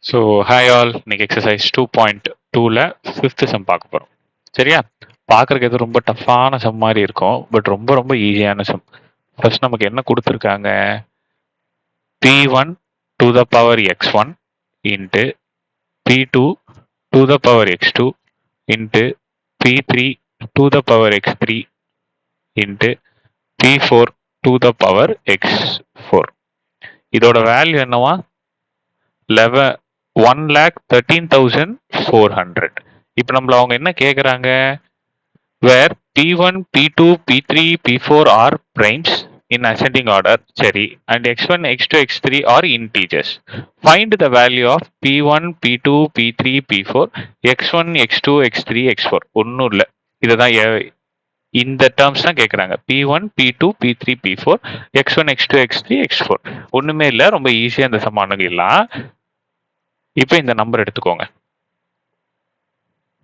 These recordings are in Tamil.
ஸோ ஹாய் ஆல், இன்னைக்கு எக்ஸசைஸ் 2.2ல ஃபிஃப்த் சம் பார்க்க போகிறோம். சரியா? பார்க்குறக்கு எது ரொம்ப டஃப்பான சம் மாதிரி இருக்கும், பட் ரொம்ப ரொம்ப ஈஸியான சம். ஃபர்ஸ்ட் நமக்கு என்ன கொடுத்துருக்காங்க? p1 to the power x1 into p2 to the power x2 into p3 to the power x3 into p4 to the power x4. இதோட வேல்யூ என்னவா? 1,13,400. இப்போ நம்மள அவங்க என்ன கேக்குறாங்க? where p1 p2 p3 p4 are primes in ascending order, சரி, and x1 x2 x3 are integers. Find the value of p1 p2 p3 p4 x1 x2 x3 x4. ஒன்றும் இல்லை, இதுதான் இந்த டேர்ம்ஸ் தான் கேட்குறாங்க. p1 p2 p3 p4 x1 x2 x3 x4. ஒண்ணுமே இல்லை, ரொம்ப ஈஸியா இந்த சமானங்கள்லாம். இப்போ இந்த நம்பர் எடுத்துக்கோங்க,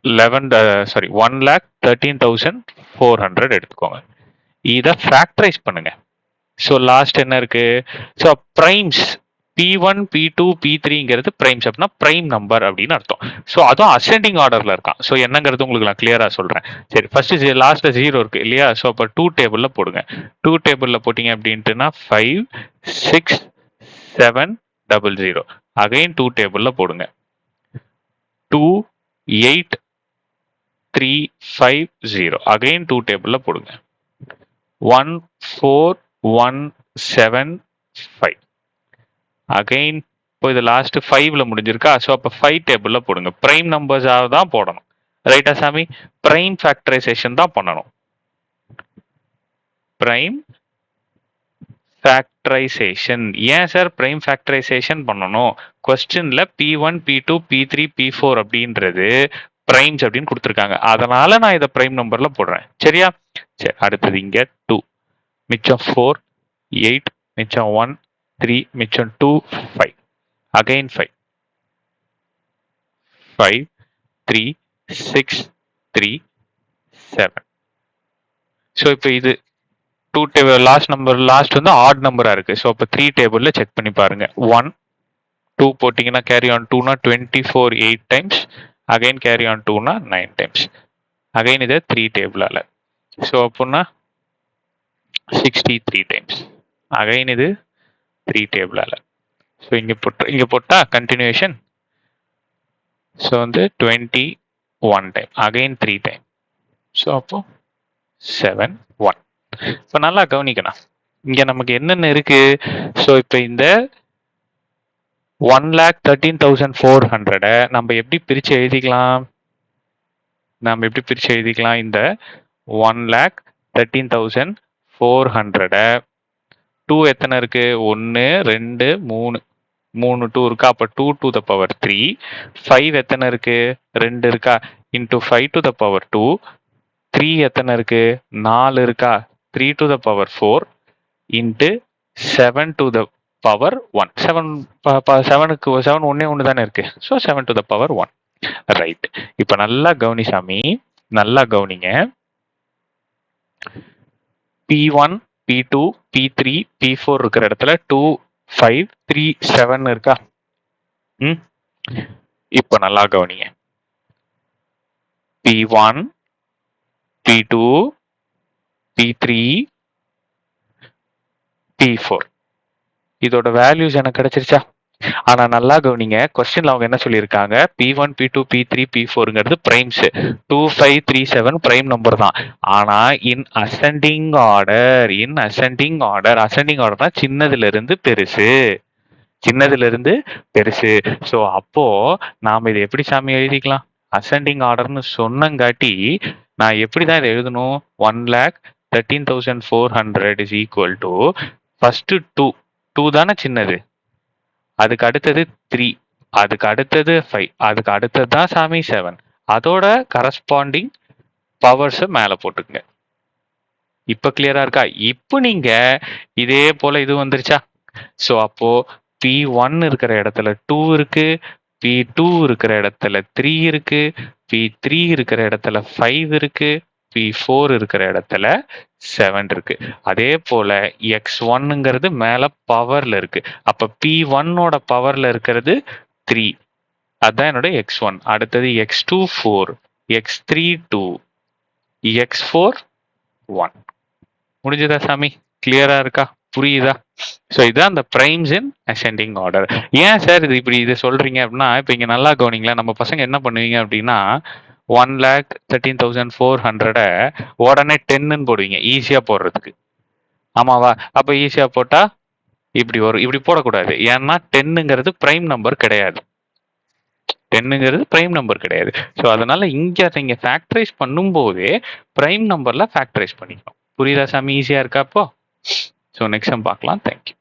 1,13,400 எடுத்துக்கோங்க. இதை ஃபேக்டரைஸ் பண்ணுங்க. ஸோ லாஸ்ட் என்ன இருக்கு? ஸோ பிரைம்ஸ் p1 p2 p3ங்கிறது பிரைம்ஸ் அப்படின்னா பிரைம் நம்பர் அப்படின்னு அர்த்தம். ஸோ அதுவும் அசெண்டிங் ஆர்டர்ல இருக்கான். ஸோ என்னங்கிறது உங்களுக்கு நான் கிளியரா சொல்றேன். சரி, ஃபர்ஸ்ட் லாஸ்ட்ல 0 இருக்கு இல்லையா? ஸோ அப்போ 2 டேபிள்ல போடுங்க. 2 டேபிள்ல போட்டீங்க அப்படின்ட்டுனா 5 6 7 00. அகைன் 2 டேபிள்ல போடுங்க. 2 8 3 5 0. அகைன் 2 டேபிள்ல போடுங்க. 1 4 1 7 5. அகைன் இப்போ இது லாஸ்ட் 5ல முடிஞ்சிருக்கா? ஸோ அப்போ 5 டேபிள்ல போடுங்க. பிரைம் நம்பர்ஸாக தான் போடணும். ரைட்டா சாமி? பிரைம் ஃபேக்டரைசேஷன் தான் பண்ணணும். Prime factorisation. ஏன் சார் பிரைம் ஃபேக்டரைசேஷன் பண்ணணும்? கொஸ்டின்ல p1 p2 p3 p4 அப்படின்றது பிரைம்ஸ் அப்படின்னு கொடுத்துருக்காங்க. அதனால நான் இதை பிரைம் நம்பர்ல போடுறேன். சரியா? சரி, அடுத்தது இங்க 2, மிச்சம் 4 8, மிச்சம் 1 3, மிச்சம் 2 5. அகைன் 5 5 3 6 3 7. ஸோ இப்போ இது 2 டேபிள் லாஸ்ட் நம்பர், லாஸ்ட் வந்து ஆட் நம்பரா இருக்கு. ஸோ அப்போ 3 டேபிள்ல செக் பண்ணி பாருங்க. 1 2 போட்டிங்கன்னா கேரி ஆன் 2னா 24 8 டைம்ஸ். அகைன் கேரி ஆன் 2னா 9 டைம்ஸ். அகைன் இது 3 டேபிளால. ஸோ அப்போனா 63 டைம்ஸ். அகைன் இது 3 டேபிளால. ஸோ இங்க போட்டா கண்டினியூஷன். ஸோ வந்து 21 டைம். Again 3 time. ஸோ அப்போ 7 1. இப்போ நல்லா கவனிக்கணும், இங்க நமக்கு என்னென்ன இருக்கு. ஸோ இப்போ இந்த 1,13,400 நம்ம எப்படி பிரிச்சு எழுதிக்கலாம்? இந்த 1,13,400 2 எத்தனை இருக்கு? 1 2 3 3 2 இருக்கா? அப்ப 2 to the power 3. 5 எத்தனை இருக்கு? 2 இருக்கா? Into 5 to the power 2. 3 எத்தனை இருக்கு? 4 இருக்கா? 3 to the power 4 into 7 to the power 1. 7க்கு 7 ஒன்னே ஒன்று தானே இருக்கு. So 7 to the power 1. Right. இப்போ நல்லா கவனி சாமி, நல்லா கவனிங்க. p1 p2 p3 p4 இருக்கிற இடத்துல 2 5 3 7 இருக்கா? இப்போ நல்லா கவனிங்க. p1 p2 p3 p4 இதோட வேல்யூஸ் எனக்கு கிடைச்சிருச்சா? ஆனா நல்லா கவனிங்க, கொஸ்டின்ல அவங்க என்ன சொல்லியிருக்காங்க? p1 p2 p3 p4ங்கிறது primes. 2 5 3 7 prime number தான். ஆனா இன் அசெண்டிங் ஆர்டர். அசெண்டிங் ஆர்டர்னா சின்னதுல இருந்து பெருசு. ஸோ அப்போ நாம இதை எப்படி சாமி எழுதிக்கலாம்? அசெண்டிங் ஆர்டர்னு சொன்னங்காட்டி நான் எப்படிதான் இதை எழுதணும்? 1,13,400 இஸ் ஈக்குவல் டு ஃபர்ஸ்ட் 2 தானே சின்னது, அதுக்கு அடுத்தது 3, அதுக்கு அடுத்தது 5, அதுக்கு அடுத்தது தான் சாமி 7. அதோட கரஸ்பாண்டிங் பவர்ஸ் மேல போட்டுக்குங்க. இப்ப கிளியரா இருக்கா? இப்போ நீங்க இதே போல இது வந்துருச்சா? ஸோ அப்போ p1 இருக்கிற இடத்துல 2 இருக்கு, p2 இருக்கிற இடத்துல 3 இருக்கு, p3 இருக்கிற இடத்துல 5 இருக்கு, p4 இருக்கிற இடத்துல 7 இருக்கு. அதே போல x1ங்கிறது மேல பவர்ல இருக்கு. அப்ப p1ஓட பவர்ல இருக்கிறது 3, அதான் என்னோட x1. அடுத்தது x2 4, x3 2, x4 1. முடிஞ்சதா சாமி? கிளியரா இருக்கா? புரியுதா? ஸோ இதான் அந்த பிரைம்ஸ் இன் அசெண்டிங் ஆர்டர். ஏன் சார் இது இப்படி இதை சொல்றீங்க அப்படின்னா, இப்போ இங்க நல்லா கவனிங்களேன். நம்ம பசங்க என்ன பண்ணுவீங்க அப்படின்னா 1,13,400 உடனே 10ன்னு போடுவீங்க ஈஸியா போடுறதுக்கு. ஆமாவா? அப்ப ஈஸியா போட்டா இப்படி வரும். இப்படி போடக்கூடாது. ஏன்னா 10ங்கிறது பிரைம் நம்பர் கிடையாது. 10ங்கிறது பிரைம் நம்பர் கிடையாது. ஸோ அதனால இங்க நீங்க ஃபேக்டரைஸ் பண்ணும்போதே பிரைம் நம்பர்ல ஃபேக்டரைஸ் பண்ணிக்கணும். புரியுதா சாமி? ஈஸியா இருக்கா அப்போ? ஸோ நெக்ஸ்ட் டைம் பார்க்கலாம். தேங்க்யூ.